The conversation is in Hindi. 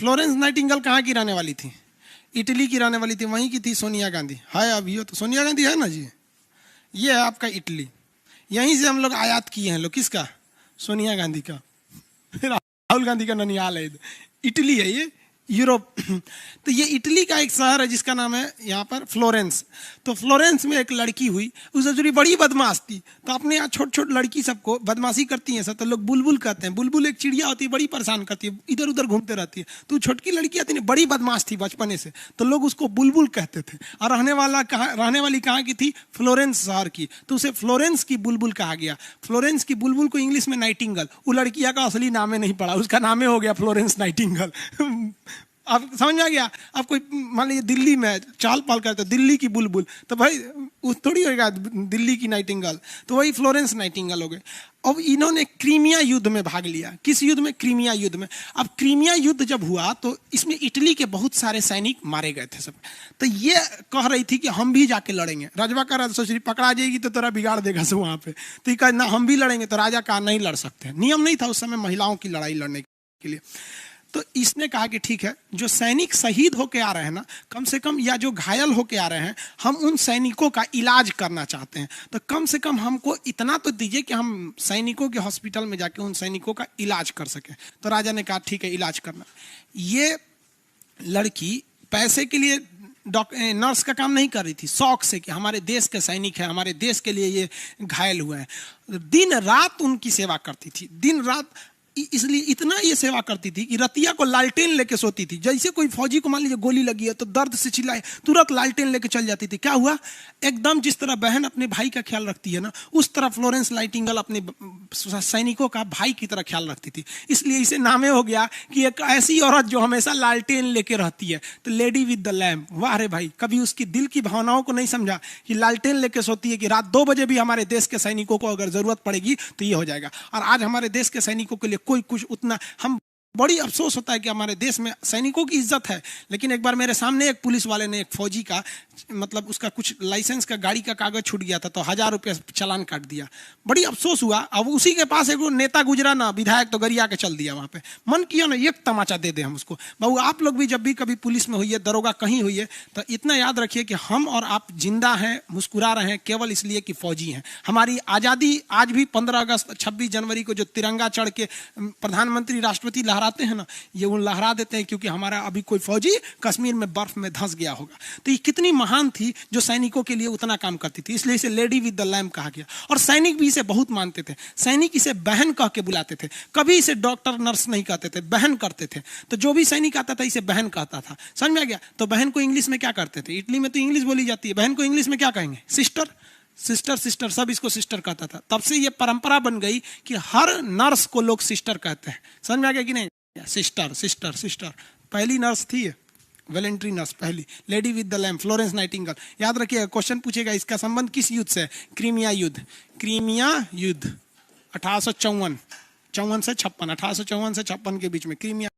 फ्लोरेंस नाइटिंगेल कहाँ की रहने वाली थी? इटली की रहने वाली थी। वहीं की थी सोनिया गांधी। है अभी हो तो सोनिया गांधी है ना जी। ये है आपका इटली। यहीं से हम लोग आयात किए हैं लोग। किसका? सोनिया गांधी का। राहुल गांधी का ननिहाल है। इटली है ये, यूरोप। तो ये इटली का एक शहर है जिसका नाम है यहाँ पर फ्लोरेंस। तो फ्लोरेंस में एक लड़की हुई, उस जो बड़ी बदमाश थी। तो अपने यहाँ छोट छोट लड़की सबको बदमाशी करती हैं सब, तो लोग बुलबुल कहते हैं। बुलबुल एक चिड़िया होती है, बड़ी परेशान करती है, इधर उधर घूमते रहती है। तो छोटकी लड़की आती है, बड़ी बदमाश थी बचपने से, तो लोग उसको बुलबुल कहते थे। और रहने वाली कहाँ की थी? फ्लोरेंस शहर की। तो उसे फ्लोरेंस की बुलबुल कहा गया। फ्लोरेंस की बुलबुल को इंग्लिश में नाइटिंगेल। वो लड़किया का असली नामे नहीं पड़ा, उसका नामे हो गया फ्लोरेंस नाइटिंगेल। आप समझ में आ गया? आप कोई मान लीजिए दिल्ली में चाल पाल करते दिल्ली की बुलबुल, तो भाई वो थोड़ी होगा दिल्ली की नाइटिंगेल, तो वही फ्लोरेंस नाइटिंगेल हो गए। अब इन्होंने क्रीमिया युद्ध में भाग लिया। किस युद्ध में? क्रीमिया युद्ध में। अब क्रीमिया युद्ध जब हुआ तो इसमें इटली के बहुत सारे सैनिक मारे गए थे सब। तो ये कह रही थी कि हम भी जाके लड़ेंगे। राजवा का राजा सोच रही पकड़ा जाएगी तो तेरा बिगाड़ देगा सब वहां पे। तो ये कहा ना हम भी लड़ेंगे। तो राजा कहा नहीं लड़ सकते, नियम नहीं था उस समय महिलाओं की लड़ाई लड़ने के लिए। तो इसने कहा कि ठीक है, जो सैनिक शहीद होके आ रहे हैं ना, कम से कम, या जो घायल होके आ रहे हैं, हम उन सैनिकों का इलाज करना चाहते हैं। तो कम से कम हमको इतना तो दीजिए कि हम सैनिकों के हॉस्पिटल में जाके उन सैनिकों का इलाज कर सकें। तो राजा ने कहा ठीक है, इलाज करना। ये लड़की पैसे के लिए नर्स का काम नहीं कर रही थी, शौक से कि हमारे देश के सैनिक हैं, हमारे देश के लिए ये घायल हुए हैं। दिन रात उनकी सेवा करती थी, दिन रात। इसलिए इतना ये सेवा करती थी कि रतिया को लालटेन लेके सोती थी। जैसे कोई फौजी को मान लीजिए गोली लगी है तो दर्द से चिल्लाए, तुरंत लालटेन लेके चल जाती थी। क्या हुआ? एकदम जिस तरह बहन अपने भाई का ख्याल रखती है ना, उस तरह फ्लोरेंस नाइटिंगेल अपने सैनिकों का भाई की तरह ख्याल रखती थी। इसलिए इसे नामे हो गया कि एक ऐसी औरत जो हमेशा लालटेन लेके रहती है, तो लेडी विद द लैम्प। वाह रे भाई, कभी उसकी दिल की भावनाओं को नहीं समझा कि लालटेन लेके सोती है कि रात 2 बजे भी हमारे देश के सैनिकों को अगर जरूरत पड़ेगी तो ये हो जाएगा। और आज हमारे देश के सैनिकों के लिए कोई कुछ उतना, हम बड़ी अफसोस होता है कि हमारे देश में सैनिकों की इज्जत है, लेकिन एक बार मेरे सामने एक पुलिस वाले ने एक फौजी का, मतलब उसका कुछ लाइसेंस का, गाड़ी का कागज छूट गया था, तो 1000 रुपया चालान काट दिया। बड़ी अफसोस हुआ। अब उसी के पास एक नेता गुजरा ना, विधायक, तो गरिया के चल दिया वहां पे। मन किया ना एक तमाचा दे दे हम उसको। बाबू आप लोग भी जब भी कभी पुलिस में हुई है, दरोगा कहीं हुई है, तो इतना याद रखिए कि हम और आप जिंदा हैं, मुस्कुरा रहे हैं केवल इसलिए कि फौजी हैं। हमारी आज़ादी आज भी 15 अगस्त 26 जनवरी को जो तिरंगा चढ़ के प्रधानमंत्री राष्ट्रपति लहराते हैं ना, ये वो लहरा देते हैं क्योंकि हमारा अभी कोई फौजी कश्मीर में बर्फ में धंस गया होगा। तो ये कितनी महान थी जो सैनिकों के लिए उतना काम करती थी, इसलिए इसे लेडी विद द लैम्प कहा गया। और सैनिक भी इसे बहुत मानते थे। सैनिक इसे बहन कह के बुलाते थे, कभी इसे डॉक्टर नर्स नहीं कहते थे, बहन करते थे। तो जो भी सैनिक आता था इसे बहन कहता था। समझ में आ गया? तो बहन को इंग्लिश में क्या करते थे? इटली में तो इंग्लिश बोली जाती है, बहन को इंग्लिश में क्या कहेंगे? सिस्टर। सिस्टर सिस्टर सब इसको सिस्टर कहता था। तब से ये परंपरा बन गई कि हर नर्स को लोग सिस्टर कहते हैं। समझ में आ गया कि नहीं? Sister sister sister. पहली नर्स थी वॉलंटरी नर्स, पहली lady with the lamp, Florence Nightingale. याद रखिएगा, क्वेश्चन पूछेगा इसका संबंध किस युद्ध से? क्रीमिया युद्ध। क्रीमिया युद्ध 1854 से 56, 1854 से 56 के बीच में क्रीमिया